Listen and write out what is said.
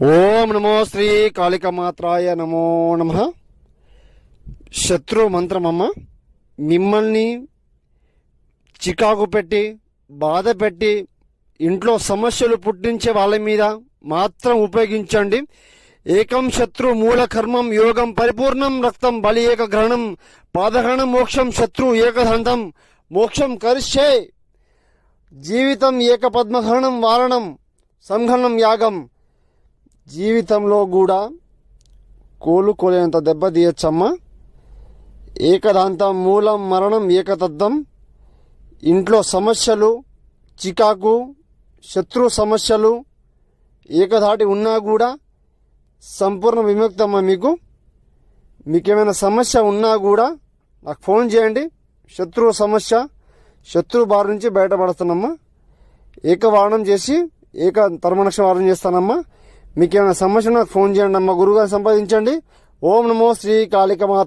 ఓం నమో శ్రీ కాళికమాత్రాయ నమో నమః. శత్రు మంత్రమమ్మ, మిమ్మల్ని చికాకు పెట్టి బాధ పెట్టి ఇంట్లో సమస్యలు పుట్టించే వాళ్ళ మీద మాత్రం ఉపయోగించండి. ఏకం శత్రు మూల కర్మం యోగం పరిపూర్ణం రక్తం బలి ఏక గ్రహణం పాదగ్రహణం మోక్షం శత్రు ఏకదంతం మోక్షం కరిష్యే జీవితం ఏక పద్మగ్రహణం వారణం సంఘనం యాగం. జీవితంలో కూడా కోలుకోలేనంత దెబ్బతీయచ్చమ్మా. ఏకదాంతం మూలం మరణం ఏకతద్దం. ఇంట్లో సమస్యలు, చికాకు, శత్రు సమస్యలు ఏకధాటి ఉన్నా కూడా సంపూర్ణ విముక్తమ్మా. మీకేమైనా సమస్య ఉన్నా కూడా నాకు ఫోన్ చేయండి. శత్రు సమస్య, శత్రు బారి నుంచి బయటపడుతున్నామ్మా. ఏకవారణం చేసి ఏక తర్మనక్ష వారణం చేస్తానమ్మా. మీకేమైనా సమస్య నాకు ఫోన్ చేయండి అమ్మా. గురువుగారు సంపాదించండి. ఓం నమో శ్రీ కాళికమాత్ర.